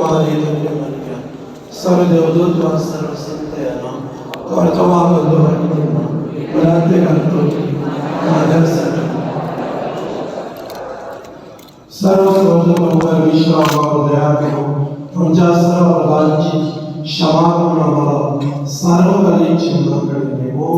मारी धन्य मारिया सर्व देवदूत व सर्व संत यांना वर्तमान बंधुवांना प्रार्थना करतो माझ्यासाठी सर्व सर्वोत्तम विश्वावर दया करो तुमच्या सर्व प्रकारची क्षमा करून आम्हाला सर्व काही क्षमाकडे नेवो.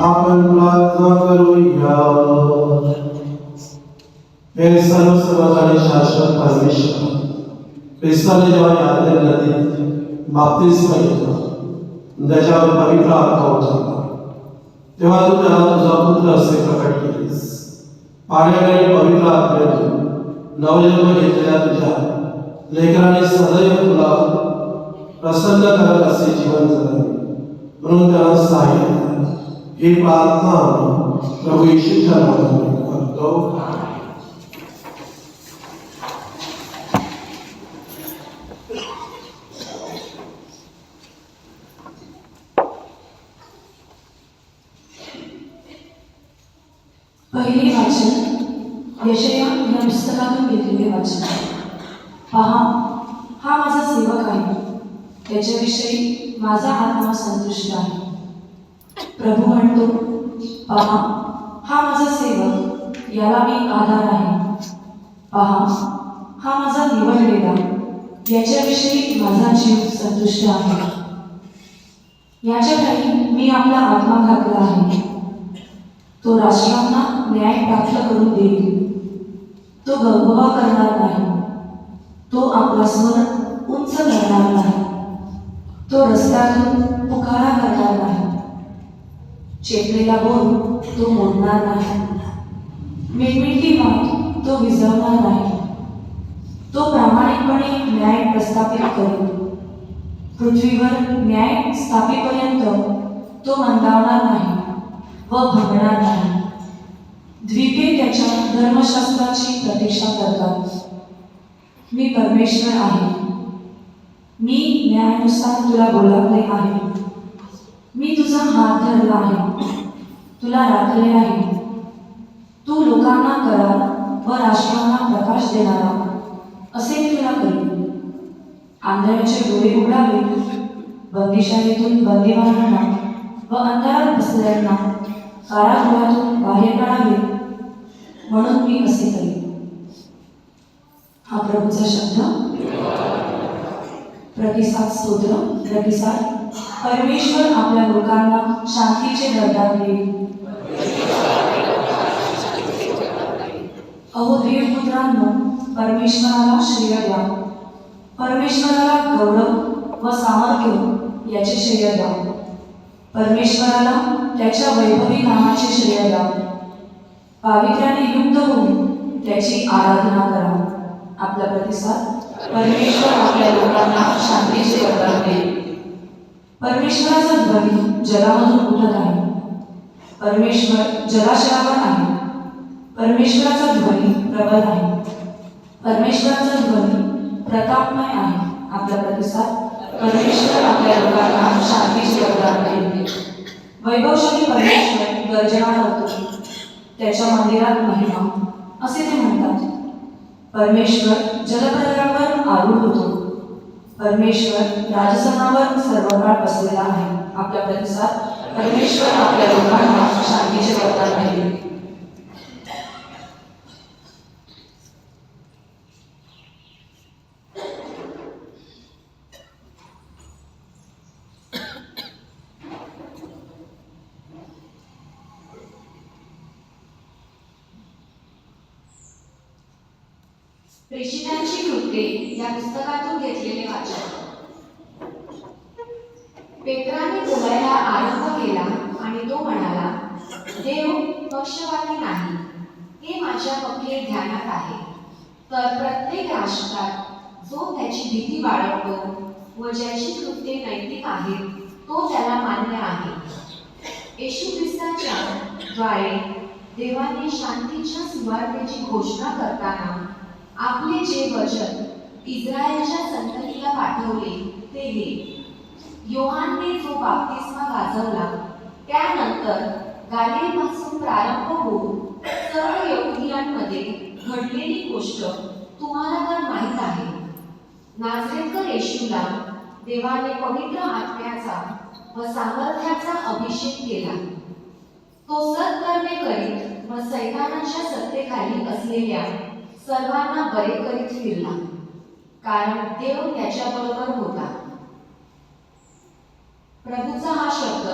आपण प्रार्थना करूया. हे सर्व सर्वकाली शाश्वत परमेश्वर, ख्रिस्ताने जेव्हा यार्दन नदीत बाप्तिस्मा घेतला, त्याच्यावर पवित्र आत्मा उतरला, तेव्हा तू त्याला तुझा पुत्र असे प्रकट केलीस. पाण्याने पवित्र आत्म्यातून नवजन्म घेतलेल्या तुझ्या लेकराने सदैव तुला प्रसन्न करत असे जीवन जगावे, म्हणून त्याला सहाय्य ही प्रार्थना आम्ही प्रभू येशूच्या नावाने करतो. पहिले वाचन यशया या पुस्तकातून घेतलेले वाचन. पहा, हा माझा सेवक आहे, त्याच्याविषयी माझा आत्मा संतुष्ट आहे. प्रभू म्हणतो, पहा, हा माझा सेवक, याला मी आधार आहे. पहा, हा माझा निवडलेला, याच्याविषयी माझा जीव संतुष्ट आहे. याच्याखाली मी आपला आत्मा घातला आहे. तो राष्ट्रांना न्याय प्राप्त करून देईल. तो गवगवा करणार नाही. तो आपला स्वर उंच करणार नाही. तो रस्त्यातून पुकारा करणार नाही. चेपलेला बोल तो मोडणार नाही. मिटमिटी वाट तो विझवणार नाही. तो प्रामाणिकपणे न्याय प्रस्थापित करेल. पृथ्वीवर न्याय स्थापितपर्यंत तो मंदावणार नाही व भंगणार नाही. द्वीपे त्याच्या धर्मशास्त्राची प्रतीक्षा करतात. मी परमेश्वर आहे. मी न्यायानुसार तुला बोलावले आहे. मी तुझा हात धरला आहे. तुला राखले आहे. तू लोकांना करार व राष्ट्रांना प्रकाश देणारा असे मी तुला करीन. आंधळ्याचे डोळे उघडावे, बंदिशाळेतून बंदिवानांना व अंधारात बसलेल्यांना कारागृहातून बाहेर काढावे, म्हणून मी असे करीन. हा प्रभूचा शब्द. प्रतिसाद स्तोत्र. प्रतिसाद. परमेश्वर आपल्या लोकांना शांतीचे वरदान देईल. अहो देवपुत्रांनो, परमेश्वराला श्रेय द्या. परमेश्वराला गौरव व सामर्थ्य याचे श्रेय द्या. परमेश्वराला त्याच्या वैभवी नामाचे श्रेय द्या. पावित्र्याने युक्त होऊन त्याची आराधना करा. आपला प्रतिसाद. परमेश्वर आपल्या लोकांना शांतीचे वरदान देईल. परमेश्वराचा ध्वनी जलामधून उठत आहे. परमेश्वर जलाशयावर आहे. परमेश्वराचा ध्वनी प्रबल आहे. परमेश्वराचा ध्वनी प्रतापमय आहे. आपला प्रतिसाद. परमेश्वर आपल्या लोकांना शांतीचे वरदान देईल. वैभवशाली परमेश्वर गर्जना करतो. त्याच्या मंदिरात महिमा असे ते म्हणतात. परमेश्वर जलप्रलयावर आरूढ होतो. परमेश्वर राजसनावर सर्व काळ बसलेला आहे. आपला प्रतिसाद. परमेश्वर आपल्या लोकांना शांतीचे वरदान देईल. प्रेषितांची कृत्ये या पुस्तकातून घेतलेले वाचन. पेत्राने बोलायला आरंभ केला आणि तो म्हणाला, देव पक्षपाती नाही, हे माझ्या पक्के ध्यानात आहे. तर प्रत्येक राष्ट्रात जो त्याची भीती बाळगतो व ज्याची कृत्ये नैतिक आहेत, तो त्याला मान्य आहे. येशू ख्रिस्ताच्या द्वारे देवाने शांतीच्या सुवार्तेची घोषणा करताना आपले जे वचन इस्रायलच्या संततीला पाठवले ते हे. योहानने जो बाप्तिस्मा गाजवला त्यानंतर गालिलेपासून प्रारंभ होऊन सर्व यहुदियांमध्ये घडलेली गोष्ट तुम्हाला तर माहीत आहे. नाझरेथकर येशूला देवाने पवित्र आत्म्याचा व सामर्थ्याचा अभिषेक केला. तो सत्कर्मे करीत व सैतानाच्या सत्तेखाली असलेल्या सर्वांना बरे करीत फिरला, कारण देव त्याच्याबरोबर होता. प्रभूचा हा शब्द.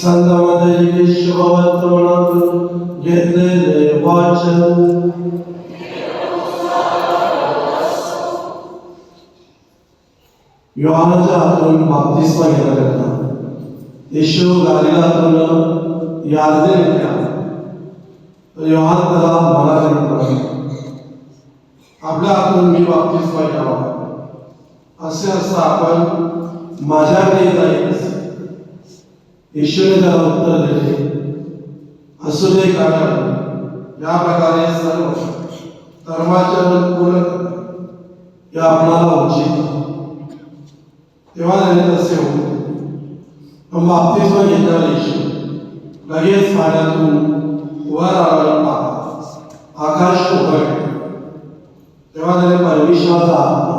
संगमदली शुभवर्तमानातून घेतलेले वाचन. योहानाच्या हातून बाप्तिस्मा घेण्याकरता येशू गालिलातून यार्देन गेला. तर योहान त्याला मनाली म्हणाला, आपल्या हातून मी बाप्तिस्मा घ्यावा, असे असता आपण माझ्याकडे जाईलच. येशूने त्याला उत्तर दिले, असू दे, कारण या प्रकारे सर्व धर्माचरण पूर्ण हे आपणाला उचित. तेव्हा त्याने तसे होते. मग बाप्तिस्मा घेतल्यावर येशू लगेच पाण्यातून वर आल्यावर पाहता आकाश उघडले. तेव्हा त्याने परमेश्वराचा आत्मा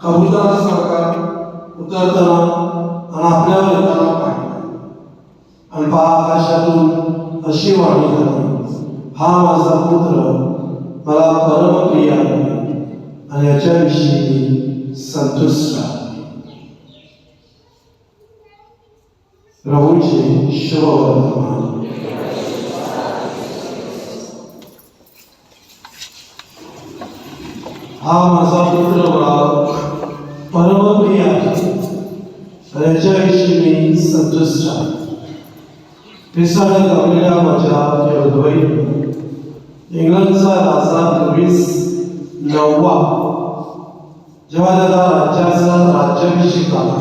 कबुतरासारखा उतरताना आणि आपल्यावर येताना पाहिला. आणि पहा, आकाशातून अशी वाणी झाली, हा माझा पुत्र मला परमप्रिय आहे आणि याच्याविषयी मी संतुष्ट आहे. प्रभूचे शुभ वर्तमान. हा माझा पुत्र मला परमप्रिय आहे आणि याच्याविषयी मी संतुष्ट आहे. पिसाळ्यात लावलेल्या माझ्या देवद्वैत इंग्लंडचा राजा लुईस 9वा जेव्हा त्याला राज्याचा राज्याभिषेक झाला,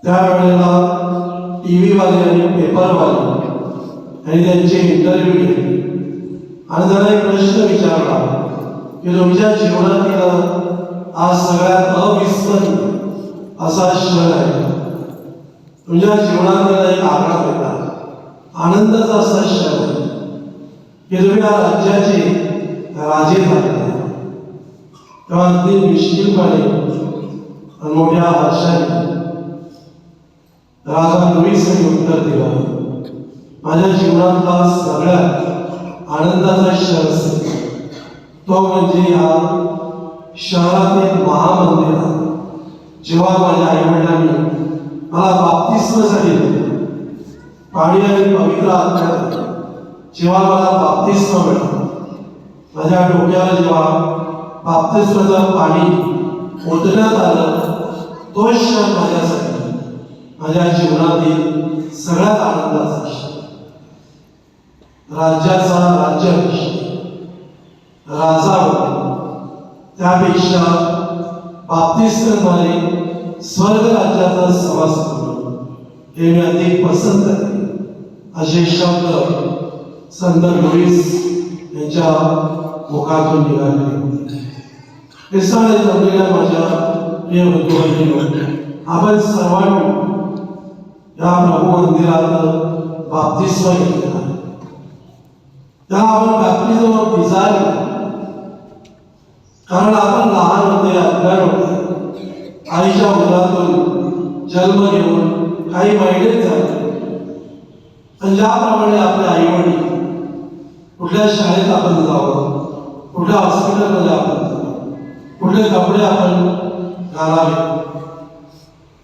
त्यावेळेला टीव्ही वाले आणि पेपरवाले आणि त्यांचे इंटरव्ह्यू घेतले आणि त्याला एक प्रश्न विचारला की तुमच्या जीवनातील हा सगळ्यात अविस्मरणीय असा क्षण आहे, तुमच्या जीवनातील एक आकडा वेगळा आनंदाचा असा क्षण आहे की तुम्ही या राज्याचे राजे झाले. तेव्हा अगदी निश्चितपणे आणि मोठ्या हर्षाने राजा लुईसने उत्तर दिलं, माझ्या जीवनातला सगळ्यात आनंदाचा क्षण असेल तो म्हणजे या शहरातील महामंदिरात जेव्हा माझ्या आईवडिलांनी मला बाप्तिस्मासाठी दिले, पाणी आणि पवित्र आत्म्यात जेव्हा मला बाप्तिस्मा मिळाला, माझ्या डोक्यावर जेव्हा बाप्तिस्माचं पाणी ओतण्यात आलं, तो क्षण माझ्यासाठी माझ्या जीवनातील सगळ्यात आनंदाचा क्षण. राज्याचा राज्याभिषेक, राजा त्यापेक्षा बाप्तिस्माद्वारे स्वर्ग राज्याचा सहवास करणं हे मी अधिक पसंत करते, असे शब्द संत लुईस यांच्या मुखातून निघाले होते. पिसाळे जमलेल्या माझ्या प्रिय बंधू, आपण सर्वांनी या प्रभू मंदिरात बाप्तिस्मा घेतला. त्याला आपण बॅप्टिझम ऑफ डिझायर, कारण आपण लहान होते, अज्ञान होते, आईच्या उदरातून जन्म घेऊन काही महिनेच झाले. आणि ज्याप्रमाणे आपले आई वडील कुठल्या शाळेत आपण जावं, कुठल्या हॉस्पिटलमध्ये आपण जावं, कुठले कपडे आपण घालावे,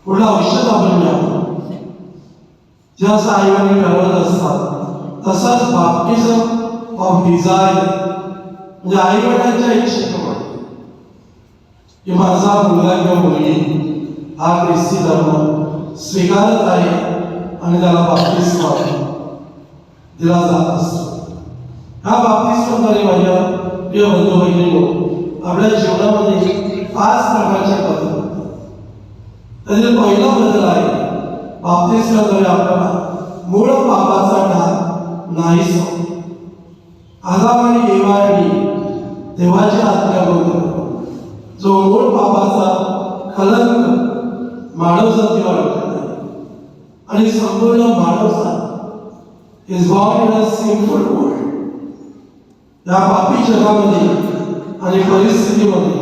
कुठलं औषध आपण घ्यावं, जसं आई वडील ठरवत असतात, तसंच बाप्टिझम ऑफ डिझायर म्हणजे आई वडिलांच्या इच्छेप्रमाणे की माझा मुलगा किंवा मुलगी हा ख्रिस्ती धर्म स्वीकारत आहे आणि त्याला बाप्तिस्मा दिला जात असतो. हा बाप्तिस्माद्वारे माझ्या प्रिय बंधू भगिनींनो, आपल्या जीवनामध्ये 5 प्रकारच्या बदल होतात. त्यातील पहिला बदल आहे, बाप्तिस्माद्वारे आपल्याला मूळ पापाचा डाग नाहीसा होतो. आदाम आणि एवा यांनी देवाच्या आज्ञाबरोबर जो मूळ पापाचा कलंक मानवजातीवर होता आणि संपूर्ण मानवजात is born in a sinful world, या पापी जगामध्ये आणि परिस्थितीमध्ये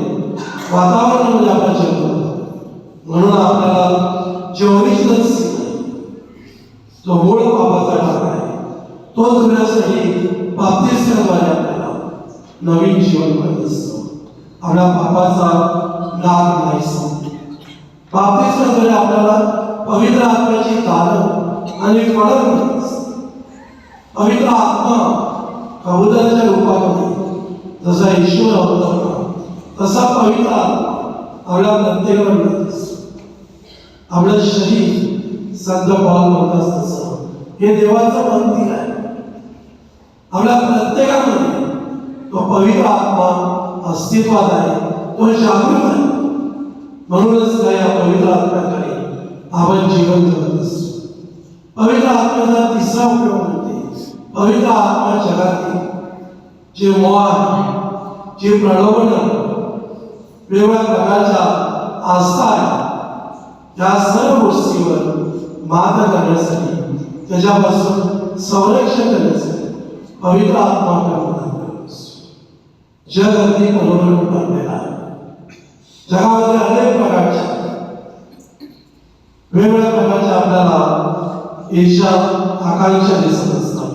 वातावरणामध्ये आपण जगतो. म्हणून आपल्याला जे ओरिजिनल जो मूळ पापाचा डाग आहे तो धुण्यासाठी बाप्तिस्माद्वारे आपल्याला नवीन जीवन मिळत असतं. आपल्या पापाचा डाग नाहीसा. बाप्तिस्माद्वारे आपल्याला पवित्र आत्म्याची दानं आणि फळं मिळतात. पवित्र आत्मा कबुतराच्या रूपामध्ये जसा ईश्वर अवतरला तसा पवित्र आत्मा आपल्या प्रत्येकाला मिळत असतो. आपलं शरीर संत पॉल म्हणतात तसं हे देवाचं मंदिर आहे. आपल्या प्रत्येकामध्ये तो पवित्र आत्मा अस्तित्वात आहे, तो जागृत आहे. म्हणूनच या पवित्र आत्म्याकडे आपण जीवन जगत असतो. पवित्र आत्म्याचा तिसरा उपयोग म्हणजे पवित्र आत्मा जगातील जे मोह आहे, जे प्रलोभन आहे, वेगवेगळ्या प्रकारच्या आस्था आहे, या सर्व गोष्टीवर मात करण्यासाठी, त्याच्यापासून संरक्षण करण्यासाठी पवित्र आत्मा आपल्याला मदत असतो. जग अगदी मनोरम बनलेला आहे. जगामध्ये अनेक प्रकारच्या वेगवेगळ्या प्रकारच्या आपल्याला ईर्षा आकांक्षा दिसत असतात,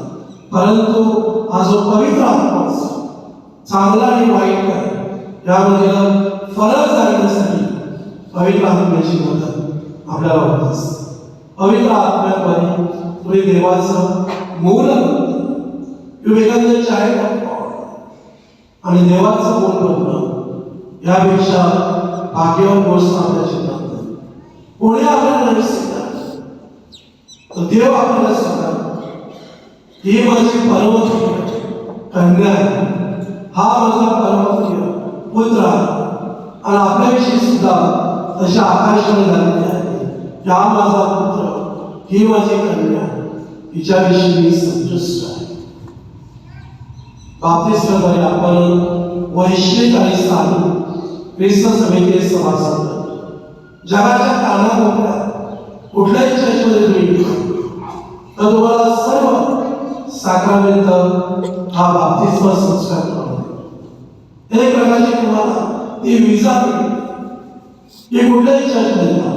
परंतु हा जो पवित्र आत्मा असतो, चांगला आणि वाईट काय यामध्ये फरक जाणण्यासाठी पवित्र आत्म्याची मदत आपल्याला होत असते. पवित्र आत्म्याद्वारे तुम्ही देवाचं मूल आणि देवाचं मूल बनणं यापेक्षा भाग्यवान गोष्ट आपल्या जीवनात नाही. कोणी आपल्याला नाही स्वीकारलं तर देव आपल्याला स्वीकारतो. ही माझी परमप्रिय कन्या आहे, हा माझा परमप्रिय पुत्र आहे. आणि आपल्याविषयी सुद्धा तशा आकाशवाणी झालेली आहे, हा माझा पुत्र, ही माझी कन्या, हिच्याविषयी मी संतुष्ट आहे. बाप्तिस्माद्वारे आपण वैश्विक आणि स्थानिक ख्रिस्त सभेचे सभासद. जगाच्या कानाकोपऱ्यात कुठल्याही चर्चमध्ये तुम्ही गेला तर तुम्हाला सर्व साक्रामेंट हा बाप्तिस्मा संस्कार करतो. एक प्रकारची तुम्हाला ती विजा मिळते की कुठल्याही चर्चमध्ये जा.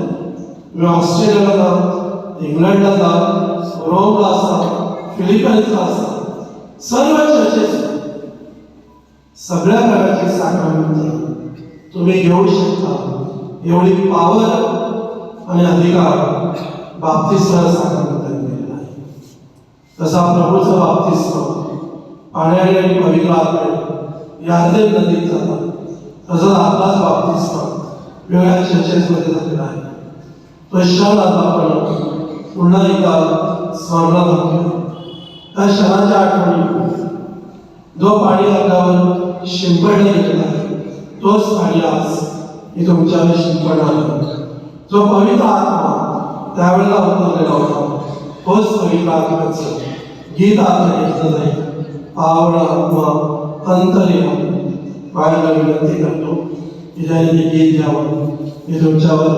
तुम्ही ऑस्ट्रेलियाला जा, इंग्लंडला जा, रोमला असा, फिलिपाईन्सला असा, सर्व चर्चेस सगळ्या प्रकारचे साक्रामेंट तुम्ही घेऊ शकता. एवढी पावर आणि अधिकार बाप्तिस्मा साक्रामेंटाने दिलेला आहे. तसा प्रभूचा बाप्तिस्मा पाण्याने आणि पवित्र आत्म्याने यार्देन नदीत झाला, तसंच आपलाच बाप्तिस्मा वेगळ्या चर्चेसमध्ये झालेला आहे. तो क्षण आता आपण पुन्हा एकदा स्मरणात आणूया. त्या क्षणाच्या आठवणी जो पाणी अंगावर शिंपडला गेलेला आहे, तोच पाणी आज मी तुमच्यावर शिंपडणार. जो पवित्र आत्मा त्यावेळेला उतरलेला होता, तोच पवित्र आत्म्याचं गीत आता घेतलं जाईल. पावना आत्मा अंतर्या पाहायला विनंती करतो की ज्याने ते गीत द्यावं. मी तुमच्यावर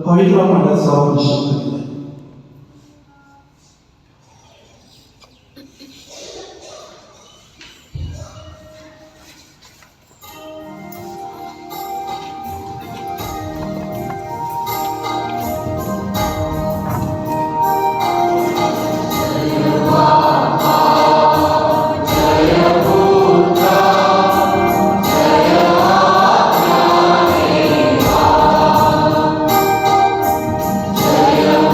पवित्र पाण्याचा अभिषेक केला. जय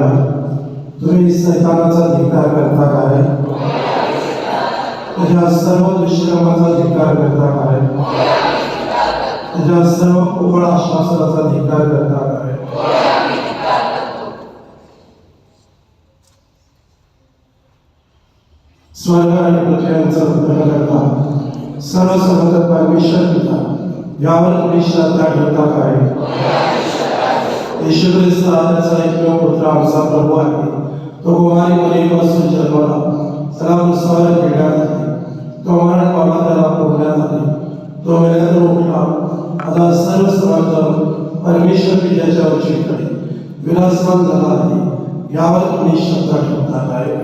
ऐकूया. तुम्ही सैतानाचा धिक्कार करता काय? त्याच्या सर्व दुष्कर्माचा धिक्कार करता काय? त्याच्या सर्व पोकळ आश्वासनाचा धिक्कार करता काय? स्वर्ग आणि पृथ्वीचा करता सर्व समजत परमेश्वर पिता यावर तुम्ही श्रद्धा ठेवता काय? येशू ख्रिस्त त्याचा एकमेव पुत्र आमचा प्रभू आहे. तो कुमारी मरियेपासून जन्मला, त्याला क्रूसावर देण्यात आले, तो मरण पावला, त्याला फोडण्यात आले, तो मेल्यानंतर उठला, आता सर्व समर्थ परमेश्वर पित्याच्या उजवीकडे विराजमान झाला आहे. यावर तुम्ही श्रद्धा ठेवता काय?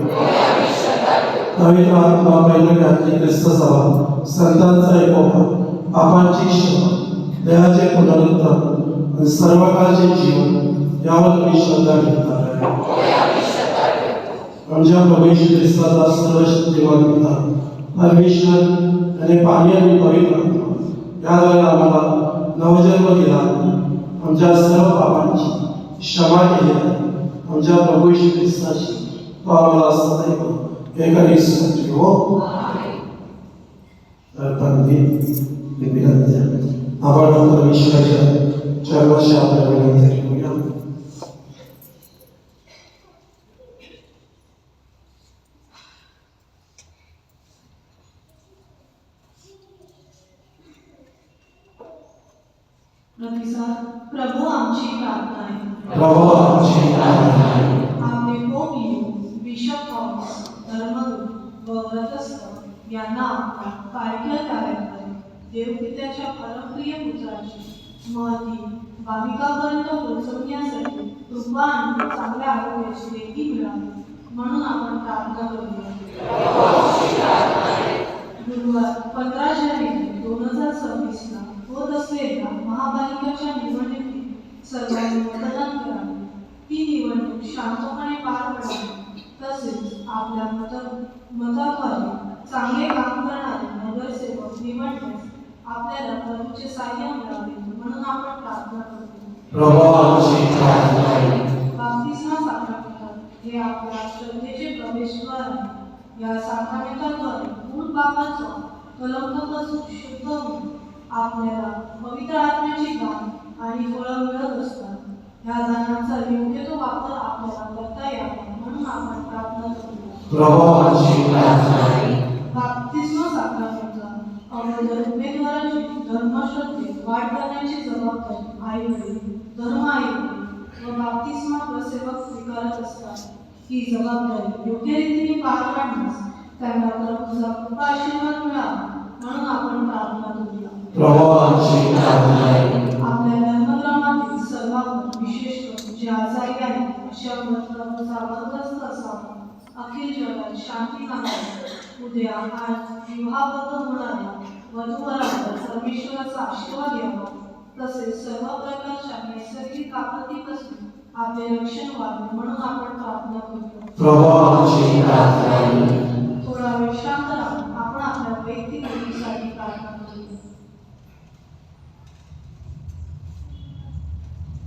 पवित्र आत्मा, पहिलं कॅथलिक ख्रिस्त सभा, संतांचा एकोपा, पापांची क्षमा, देहाचे पुनरुत्थान आणि सर्वकाळचे जीवन यावर तुम्ही श्रद्धा ठेवता काय? आमच्या प्रभू येशू ख्रिस्ताचा सर्वशक्तिमान पिता परमेश्वर याने पाणी आणि पवित्र आत्मा याद्वारे आम्हाला नवजन्म दिला, आमच्या सर्व पापांची क्षमा केली आहे. आमच्या प्रभू येशू ख्रिस्ताची तो आम्हाला सदैव एकाने सुखी हो. तर पंथी विनंती आपण परमेश्वराच्या चरणाशी आपल्या विनंती करूया. प्रतिसाद. प्रभु आमची प्रार्थना आहे. प्रभू आमची प्रार्थना आहे. आपले पोप लिओ, बिशप थॉमस, धर्मगुरू व व्रतस्थ यांना आपल्या कार्याद्वारे देवपित्याच्या परमप्रिय पुत्राची महती भाविकापर्यंत पोहोचवण्यासाठी कृपा आणि चांगल्या आरोग्याची देणगी मिळावी म्हणून आपण प्रार्थना करूया. गुरुवार 15 जानेवारी 2026 होत असलेल्या महापालिकेच्या निवडणुकीत सर्वांनी मतदान करावे. ती निवडणूक शांतपणे पार पडावी, तसेच आपल्या मताद्वारे चांगले काम करणारे नगरसेवक निवडण्यास आपल्याला प्रभूचे साहाय्य मिळावे म्हणून आपण प्रार्थना करतो. बाप्तिस्मा साक्रामेंट हे आपल्या श्रद्धेचे प्रवेशद्वार आहे. या साक्रामेंटाद्वारे मूळ पापाचा कलंकापासून शुद्ध होऊन आपल्याला पवित्र आत्म्याची दान आणि फळं मिळत असतात. ह्या दानांचा योग्य तो वापर आपल्याला करता यावा म्हणून आपण प्रार्थना करूया. बाप्तिस्मा साक्रामेंटचा अगोदर उमेदवाराची धर्मश्रद्धेत वाढ करण्याची जबाबदारी आई-वडील, धर्म आयोजक व बाप्तिस्मा प्रसेवक स्वीकारत असतात. ही जबाबदारी योग्य रीतीने पार पाडण्यास त्यांना प्रभूचा कृपा आशीर्वाद मिळावा म्हणून आपण प्रार्थना करूया. आपल्या धर्मग्रामातील सर्वांवर, विशेष करून जे आजारी आहेत अशा प्रभूचा वरदस्त असावा. अखिल जगात शांती नांदावी. उद्या आज विवाहबद्ध होणाऱ्या वधूवरांवर परमेश्वराचा आशीर्वाद यावा. तसेच सर्व प्रकारच्या नैसर्गिक आपत्तीपासून आपले रक्षण व्हावे म्हणून आपण प्रार्थना करूया. थोडा वेळ शांत राहून आपण आपल्या वैयक्तिक गोष्टीसाठी प्रार्थना करूया.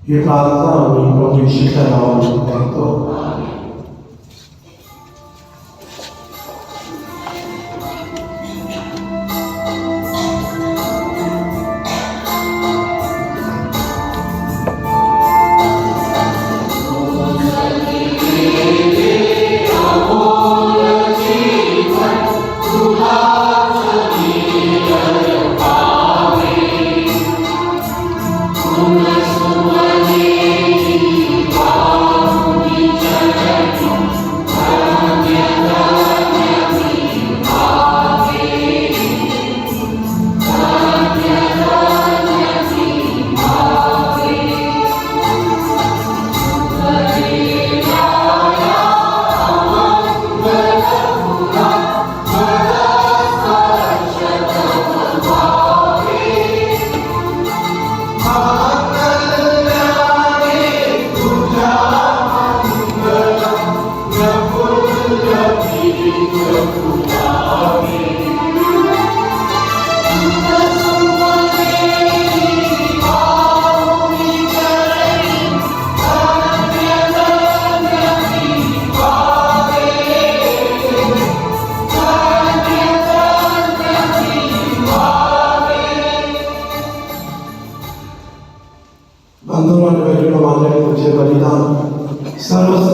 ही प्रार्थना आम्ही प्रभू येशूच्या नावाने करतो.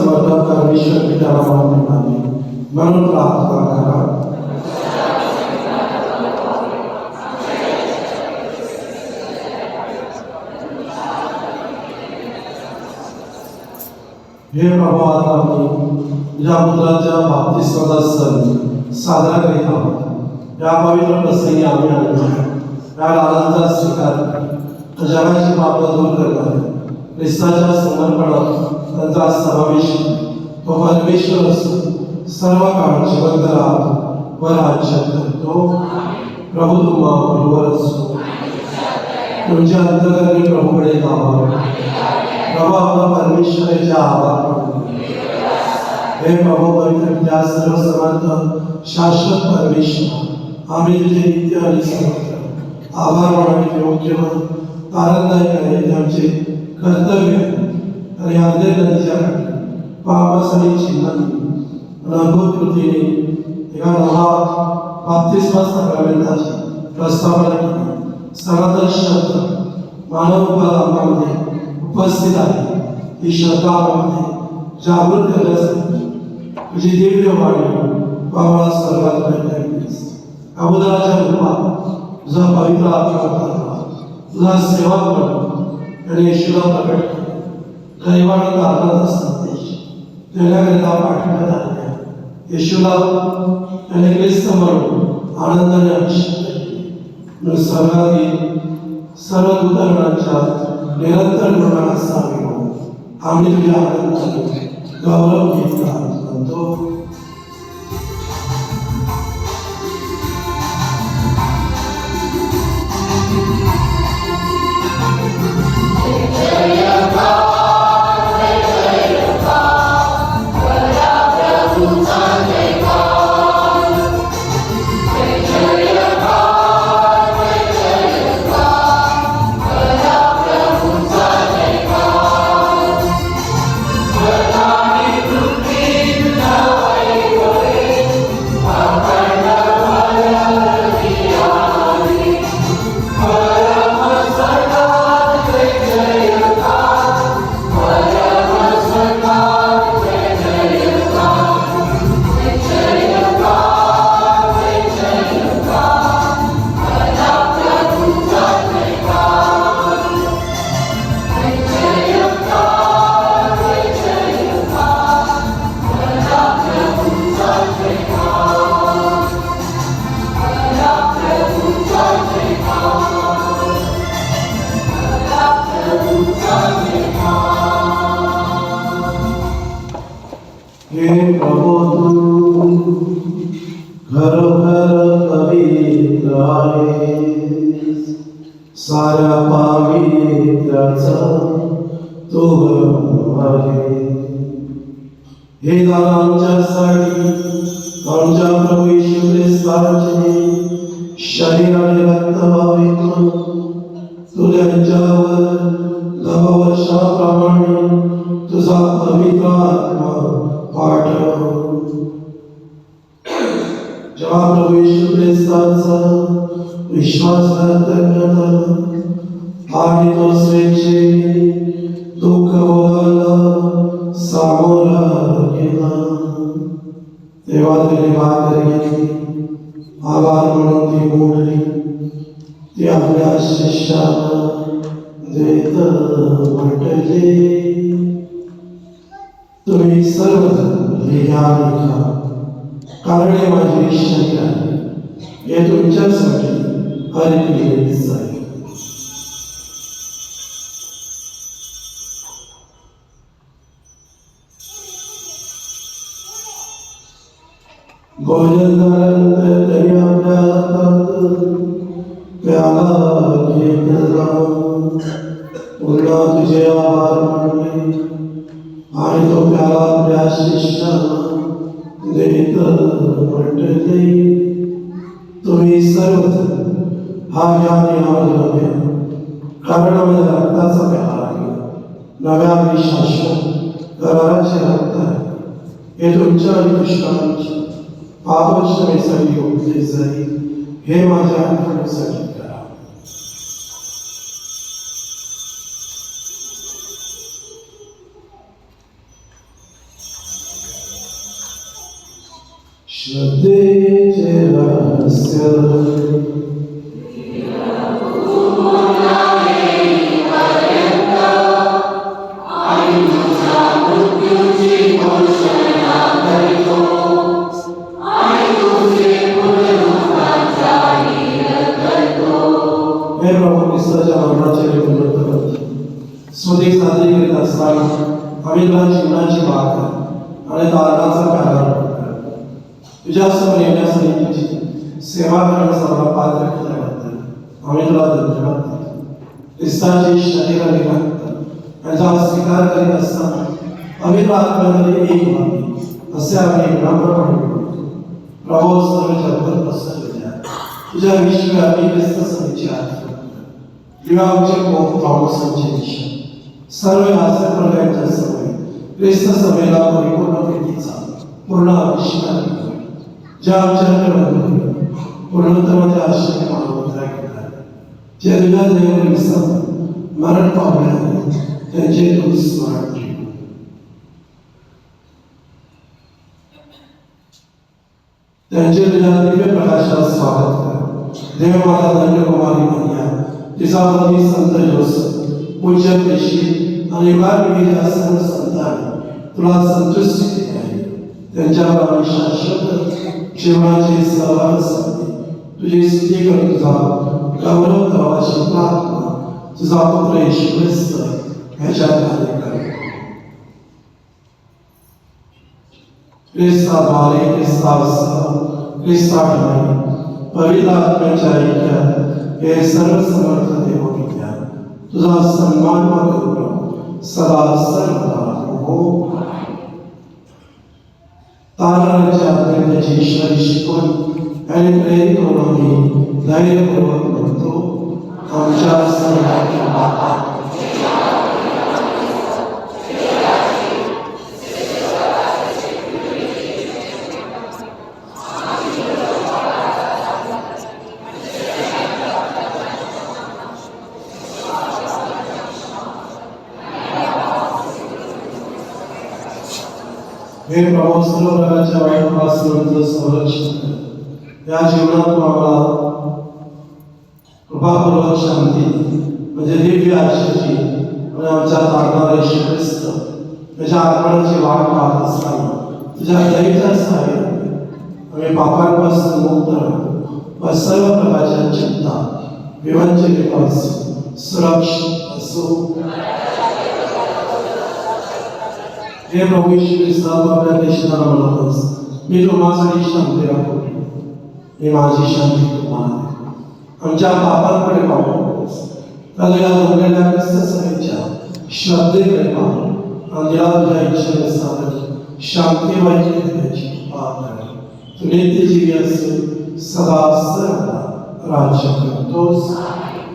सर्वसमर्थ परमेश्वर पित्याला मानणे म्हणून प्रार्थना करा. हे प्रभू, आता आम्ही या पुत्राच्या बाप्तिस्माचा सण साजरा करीत आहोत. या पवित्र प्रसंगी आम्ही या लालांचा स्वीकार जगाची पापं दूर करणार ख्रिस्ताच्या समर्पणात त्यांचा समावेश तो परमेश्वर असून सर्व काळ जिवंत राहतो व राज्य करतो. प्रभू तुम्हा बरोबर असो. तुमच्या अंतकरणी प्रभूकडे धावा. प्रभू आपला परमेश्वराचे आभार मानतो. हे प्रभू पवित्र त्या सर्व समर्थ शाश्वत परमेश्वर, आम्ही तुझे नित्य आणि सर्वत्र आभार मानणे योग्य व आनंददायक आहे. ते आमचे कर्तव्य आणि आदर नदीच्या पापासाठी चिन्ह अद्भुत कृतीने एका नवा बाप्तिस्मा साक्रामेंटाची प्रस्तावना केली. सनातन शब्द मानव रूपामध्ये उपस्थित आहे. ही श्रद्धा आम्हाला जागृत करण्यासाठी तुझी दिव्य वाणी आम्हाला स्वर्गात भेटलीस. अगोदराच्या रूपात तुझा पवित्र आत्मा उतरला. तुझा सेवक म्हणून आणि येशूला प्रकट केला. दैवाने काढण्याचा संदेश देण्याकरिता पाठवण्यात आलेला येशूला त्याने ख्रिस्त म्हणून आनंदाने अभिषेक केले. स्वर्गातील सर्व दूतगणांच्या निरंतर गुणगान असावे म्हणून आम्ही तुझ्या आनंदाने गौरव घेतला म्हणतो. हे प्रभु तू खरोखर पवित्र आहेस. साऱ्या पावित्र्याचा तू आहे. हे दान आमच्यासाठी आमच्या प्रभू येशू ख्रिस्ताचे शरीर आणि रक्त व्हावे म्हणून तू त्यांच्यावर 10 वर्षाप्रमाणे तुझा पवित्र आत्मा पाठव. जेव्हा प्रभू येशू ख्रिस्ताचा विश्वासघात करण्यात आला आणि तो स्वेच्छेने दुःख भोगायला सामोरा गेला, तेव्हा त्याने भाकर घेतली, आभार म्हणून ती मोडली, ती आपल्या शिष्याला देत म्हटले, तुम्ही सर्वजण हे घ्या आणि खा, कारण हे माझे शरीर आहे, हे तुमच्यासाठी अर्पण जाईल. भोजन झाल्यानंतर त्यांनी आपल्या हातात प्याला घेतला, पुन्हा तुझे आभार मानले आणि तो प्याला आपल्या शिष्याला देत म्हटले, तुम्ही सर्वजण हा घ्या आणि हा प्या, कारण माझ्या रक्ताचा प्याला आहे, नव्या आणि शाश्वत कराराचे रक्त आहे, हे तुमच्या आणि दुष्काळांच्या पापक्षमेसाठी ओतले जाईल, हे माझ्या आठवणीसाठी करा. श्रद्धेचे रहस्य हे प्रभू ख्रिस्ताच्या मरणाचे पुनरुत्थान करते. स्तुती साजरी करीत असताना आम्ही तुला जीवनाची वाट आणि तारणाचा प्याला तुझ्या समोर येण्यासाठी तुझी सेवा करण्यास आम्हाला पात्र केल्याबद्दल आम्ही तुला धन्यवाद देतो. ख्रिस्ताची शरीर आणि रक्त यांचा स्वीकार करीत असताना पवित्र आत्म्यामध्ये एक व्हावे असे आम्ही विनम्रपणे म्हणतो. प्रभू सर्व जगभर पसरलेल्या तुझ्या विश्वव्यापी ख्रिस्त सभेची आठवण दिवाचे पोप थॉमसांचे मिशन सर्व याचे प्रलयाच्या समय ख्रिस्त सभेला परिपूर्ण प्रीतीचा पूर्ण आविष्कार ज्या आमच्याकडे पूर्णत्वाच्या आश्रय मानवत्रा घेतात जे तुझ्या देवाला विसर मरण पावले आहेत त्यांचे तू स्मरण ठेव. त्यांचे तुझ्या दिव्य प्रकाशात स्वागत कर. देवमाता धन्यकुमारी मारिया तिचा पती संत जोसेफ पूज्य पेशी आणि विविध सर्व संतांनी तुला संतुष्टी दिली आहे. त्यांच्यावर आम्ही शाश्वत जीवनाचे सहभाग साधले. तुझी स्तुती करून तुझा गौरव करावाची प्रार्थना तुझा पुत्र येशू ख्रिस्त ह्याच्या कार्य कर. ख्रिस्ताद्वारे ख्रिस्तासह ख्रिस्ताद्वारे पवित्र आत्म्याच्या ऐक्यात हे सर्व समर्थ देव विद्या तुझा सन्मान व गौरव सदा सर्वदा हो. तारणाच्या आत्म्याची ईश्वरी शिकवण आणि प्रेरित करून आम्ही धैर्यपूर्वक म्हणतो आमच्या सर्वांच्या माता हे प्रभू सर्व प्रकारच्या वाईटपासून संरक्षण कर. या जीवनात आम्हाला कृपापूर्वक शांती म्हणजे दिव्य आशेची आणि आमच्या तारणारा येशू ख्रिस्त त्याच्या आगमनाची वाट पाहत असताना तुझ्या दयेच्या सहाय्याने आम्ही पापांपासून मुक्त राहू व सर्व प्रकारच्या चिंता विवंचनेपासून सुरक्षित असू. हे प्रभू येशू ख्रिस्ता आपल्या देशाला म्हणतोस मी तुम्हासाठी शांती राखतो मी माझी शांती तुम्हाला देतो. आमच्या पापांकडे पाहू नकोस तर या जमलेल्या ख्रिस्त सभेच्या श्रद्धेकडे पाहू आणि या तुझ्या इच्छेनुसार शांती वाईट देण्याची कृपा कर. तू नित्यजीवी असून सदा सर्वदा राज्य करतोस.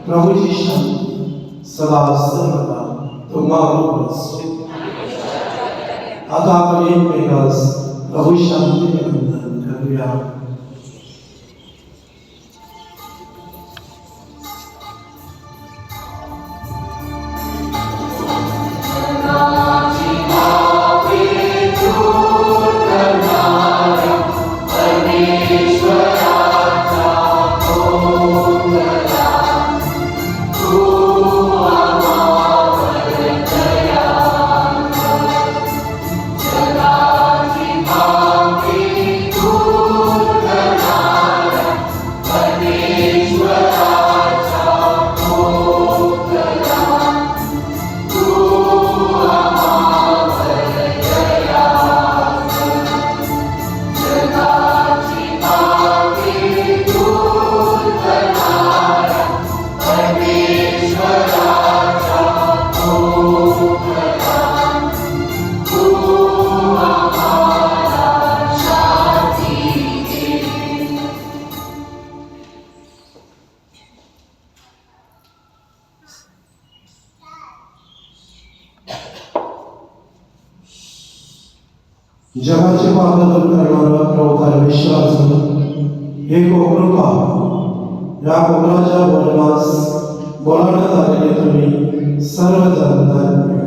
प्रभूची शांती सदा सर्वदा तुम्हाबरोबर असो. आता आपण एकमेकास प्रभू शांती वंदन करूया. जगाचे पाप दूर करणारा प्रभू परमेश्वराचं हे कोकण पहा. या कोकणाच्या बोलण्यास बोलावण्यात आलेले तुम्ही सर्वजण धन्य.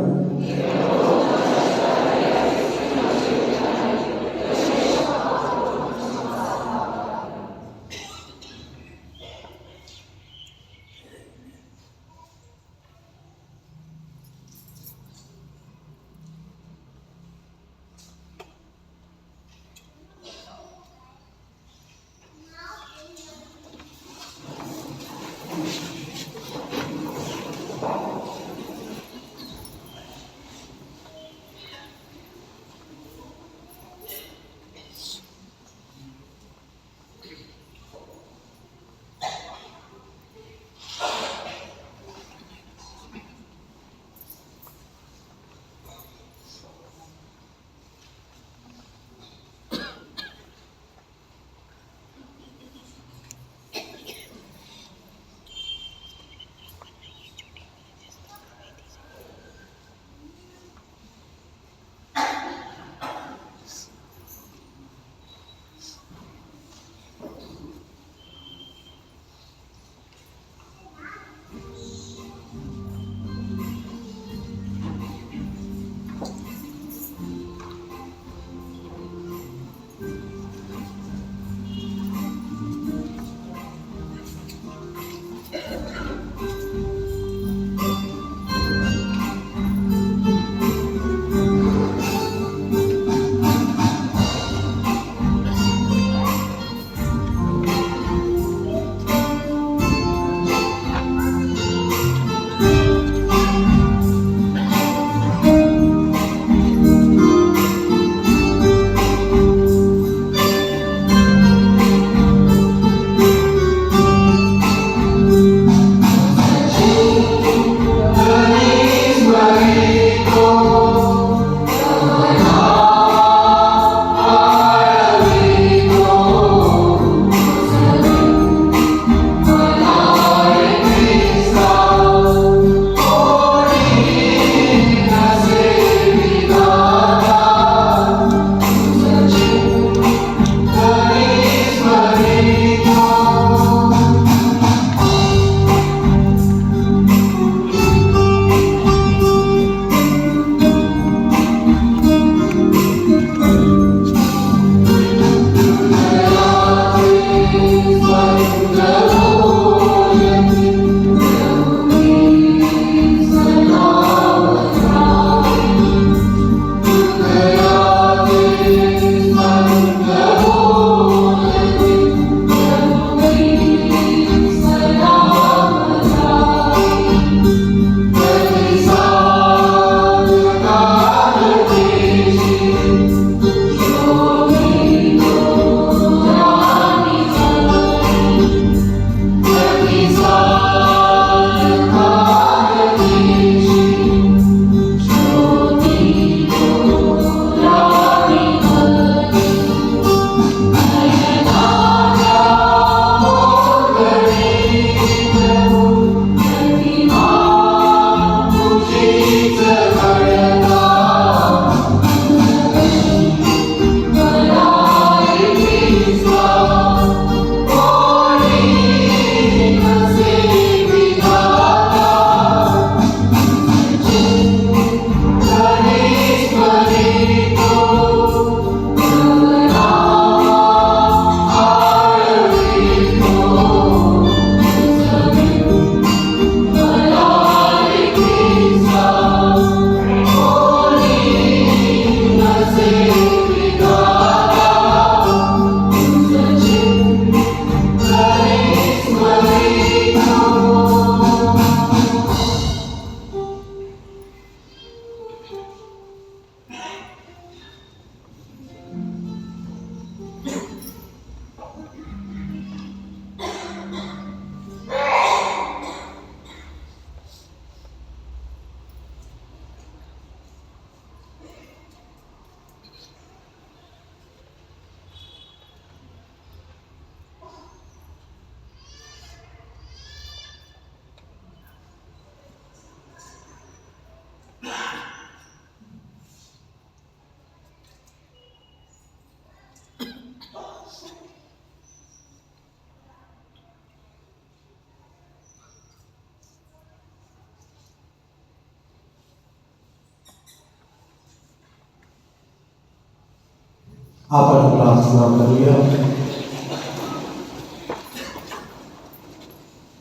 आपण प्रार्थना करूया.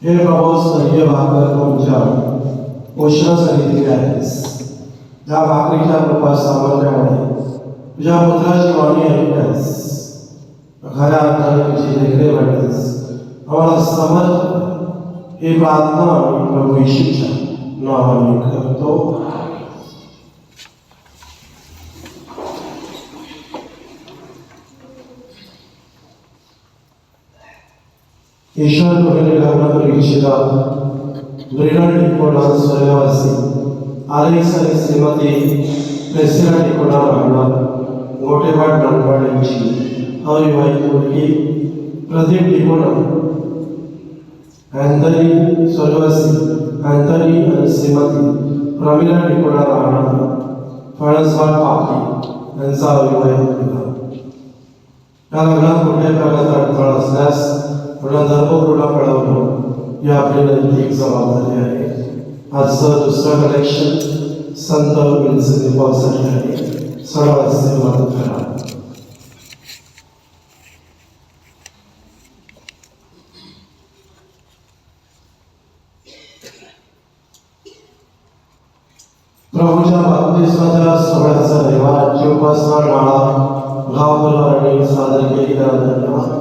हे प्रभू, स्तरीय भाकर तुमच्या पोषणासाठी दिली आहेस. या भाकरीच्या कृपा सामर्थ्यामुळे तुझ्या पुत्राची वाणी ऐकण्यास खऱ्या अर्थाने तुझी लेकरे बनण्यास आम्हाला समर्थ. ही प्रार्थना आम्ही प्रभू येशूच्या नावाने करतो. ईश्वर तुम्ही लग्न करू इच्छिता ब्रिनर टिकोना स्वर्गवासी आलेक्स आणि श्रीमती प्रेसिडा टिकोना राहणार गोटेवाड नांदवाड यांची अविवाहित मुलगी प्रदीप टिकोना, अँथनी स्वर्गवासी अँथनी आणि श्रीमती प्रमिला टिकोना राहणार फणसवाड पापडी यांचा अविवाहित मुलगा. या लग्नात कुठल्याही प्रकारचा अडथळा असल्यास थोडा धर्मपूर्ण कळवणं ही आपली नैतिक जबाबदारी आहे. आजचं दुसरं कलेक्शन संत विन्सेंट पॉलसाठी आहे. सर्वांचे मदत करा. प्रभूच्या बाप्तिस्माच्या सोहळ्याचा रविवारची उपासना नाळा गाव परिवाराने सादर केली. धन्यवाद.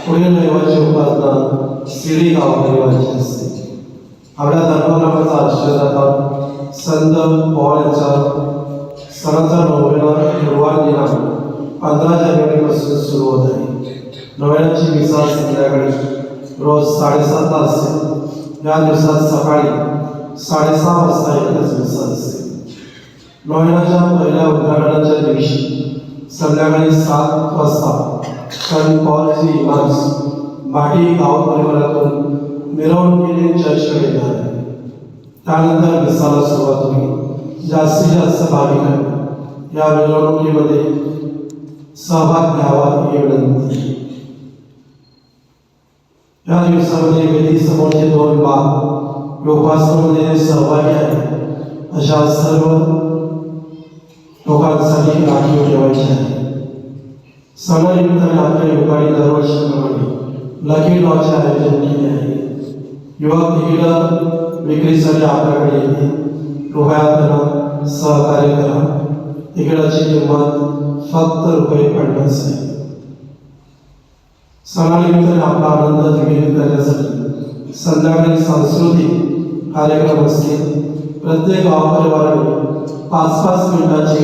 पुढील रविवारची उपासना सिडी गाव परिवाराची असते. आपल्या धर्मक्रमाचा आश्रयदाता संत पॉल यांचा सणाचा नोवेना गुरुवार दिनांक 15 जानेवारीपासून सुरू होत आहे. नोवेनाची मिसाल संध्याकाळी रोज 7:30 ला असते. या दिवसात सकाळी 6:30 वाजता एकच मिसाल असते. नोवेनाच्या पहिल्या उद्घाटनाच्या दिवशी संध्याकाळी 7 वाजता संत पॉलची इमारस बाटी गाव परिवारातून मिरवणुकीने चर्चकडे येणार आहे. त्यानंतर मिसाला सुरुवात होईल. जास्तीत जास्त भाविकांनी या मिरवणुकीमध्ये सहभाग घ्यावा ही विनंती. या दिवसामध्ये वेदीसमोरचे 2 बाग उपासनेमध्ये सहभागी आहेत अशा सर्व लोकांसाठी राखीव ठेवायची आहे. सणानिमित्ताने आपल्या युवकांनी दरवर्षीप्रमाणे लकी ड्रॉचे आयोजन केले आहे. युवक तिकीट विक्रीसाठी आपल्याकडे येते. कृपया त्यांना सहकार्य करा. तिकिटाची किंमत फक्त ₹50 आहे. सणानिमित्ताने आपला आनंद द्विगुणित करण्यासाठी संध्याकाळी सांस्कृतिक कार्यक्रम असतील. प्रत्येक गाव परिवाराने 5-5 मिनिटाचे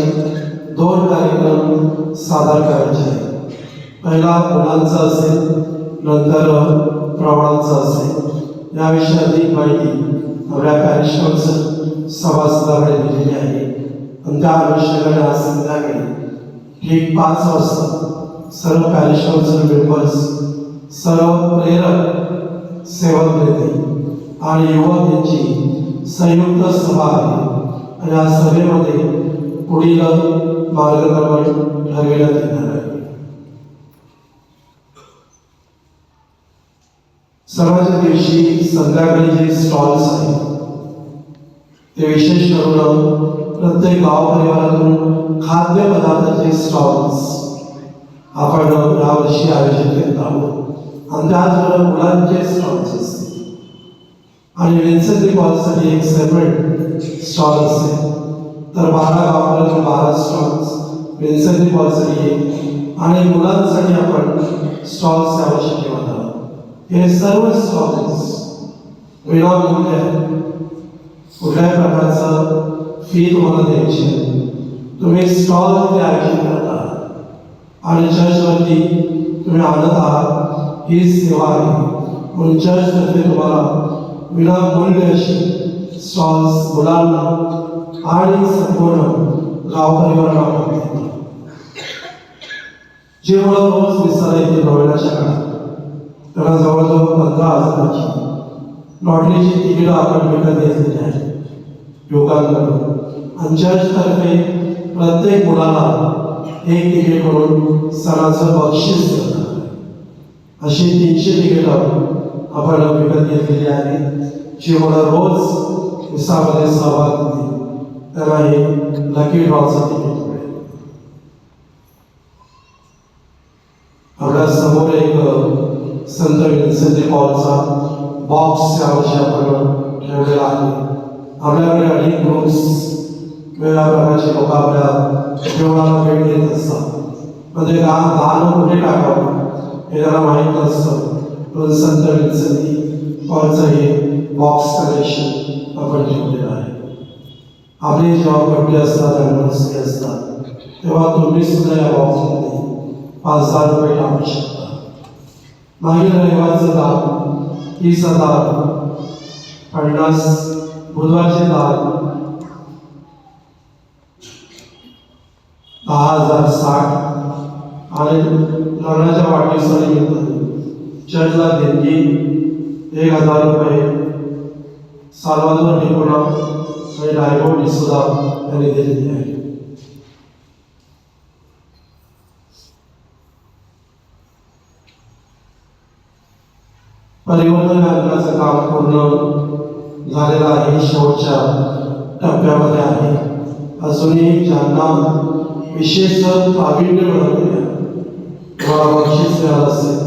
2 कार्यक्रम सादर करायचे आहेत. पहिला मुलांचा असेल, नंतर प्रौढांचा असेल. याविषयी अधिक माहिती आपल्या पॅरिश काउन्सिल सभासदाकडे दिलेली आहे. आणि त्या अनुषंगाने आज संध्याकाळी ठीक 5 वाजता सर्व पॅरिश काउन्सिल मेंबर्स, सर्व प्रेरक सेवक नेते आणि युवक यांची संयुक्त सभा आहे. या सभेमध्ये पुढील मार्गक्रमण ठरविण्यात येणार आहे. सणाच्या दिवशी संध्याकाळी जे स्टॉल्स आहेत ते विशेष करून प्रत्येक गाव परिवारातून खाद्यपदार्थाचे स्टॉल्स आपण यावर्षी आयोजित करत आहोत. आणि त्याचबरोबर मुलांचे स्टॉल्स असतील. आणि विन्सेंट पॉलसाठी एक सेपरेट स्टॉल असेल. तर 12 गावापर्यंत 12 स्टॉल्स, विन्सेंट पॉलसाठी 1 आणि मुलांसाठी आपण स्टॉल्स यावर्षी ठेवत आहोत. हे सर्व स्टॉल्स विनामूल्य आहेत. कुठल्याही प्रकारचं फी तुम्हाला द्यायची आहे. तुम्ही स्टॉल तिथे आयोजित करत आहात आणि चर्चवरती तुम्ही आणत आहात. ही सेवा आहे. म्हणून चर्चतर्फे तुम्हाला विनामूल्य अशी स्टॉल्स मुलांना आणि संपूर्ण गाव परिवाराला जे मुलं रोज मिसाला येते नोवेनाच्या काळात त्यांना जवळजवळ 15,000ची लॉटरीची तिकीटं आपण विकत घेतलेली आहे युवकांकडून. आणि चर्चतर्फे प्रत्येक मुलाला 1 तिकीट म्हणून सणाचं बक्षीस देणार आहे. अशी 300 तिकीटं आपण विकत घेतलेली आहेत. जी मुलं रोज मिसामध्ये सहभाग घेतील त्यांना हे लकी ड्रॉचं तिकीट मिळेल. आपल्या समोर एक संत विन्सेंट डी पॉलचा बॉक्स यावर्षी आपण ठेवलेला आहे. आपल्याकडे अनेक ग्रुप्स वेगळ्या प्रकारचे लोक आपल्या जीवनाला भेट देत असतात. म्हणजे दान कुठे टाकावं हे त्याला माहीत नसतं. पण संत विन्सेंट डी पॉलचं हे बॉक्स कलेक्शन आपण ठेवलेलं आहे. आपले जेव्हा बड्डे असतात ॲनिव्हर्सरी असतात तेव्हा तुम्ही सुद्धा या बॉक्समध्ये 5,000 रुपये टाकू शकता. मागील रविवारचं दान 30,000, 50 बुधवारचे दान 10,060 आणि लग्नाच्या वाढदिवसानिमित्त चर्चला देणगी 1,000 रुपये साल्वादोर डिकोना आणि डायगो डिसोदा यांनी दिलेली आहे. परिवर्तन करण्याचं काम पूर्ण झालेलं आहे. शेवटच्या टप्प्यामध्ये आहे. अजूनही ज्यांना विशेष प्रावीण्य मिळालेले आहे तुम्हाला बक्षीस मिळालं असेल,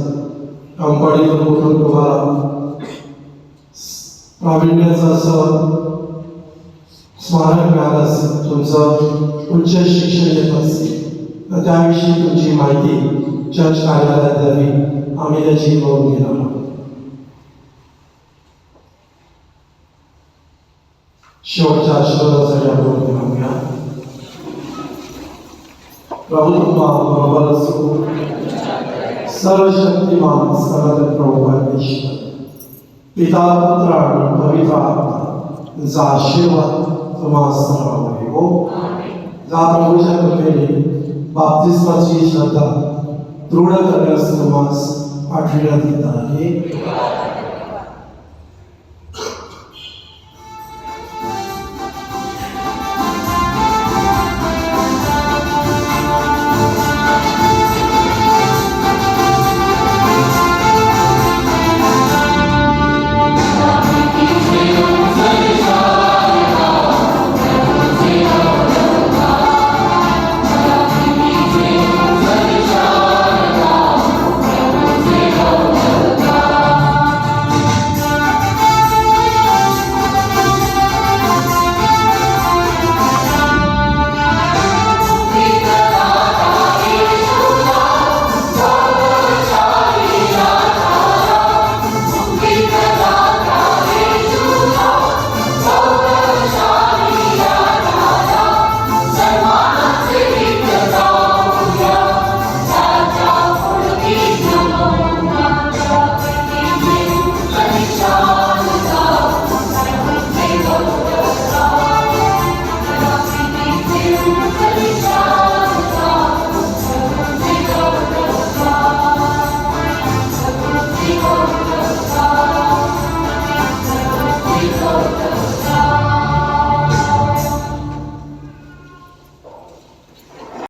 कंपनीतून कुठून तुम्हाला प्रावीण्याचं असं स्मारक मिळालं असेल, तुमचं उच्च शिक्षण घेत असेल तर त्याविषयी तुमची माहिती चर्च कार्यालयात द्यावी. आम्ही त्याची नोंद घेणार आहोत. शेवटच्या आशीर्वादासाठी आपण घेऊया. प्रभू तुम्हाला असो. सर्वशक्तिमान सर्वत्र प्रभू परमेश्वर पिता पुत्र आणि पवित्र आत्मा यांचा आशीर्वाद तुम्हाला सर्वांवर हो. जा प्रभूच्या कृपेने बाप्तिस्माची श्रद्धा दृढ करण्यास तुम्हाला पाठविण्यात येत आहे.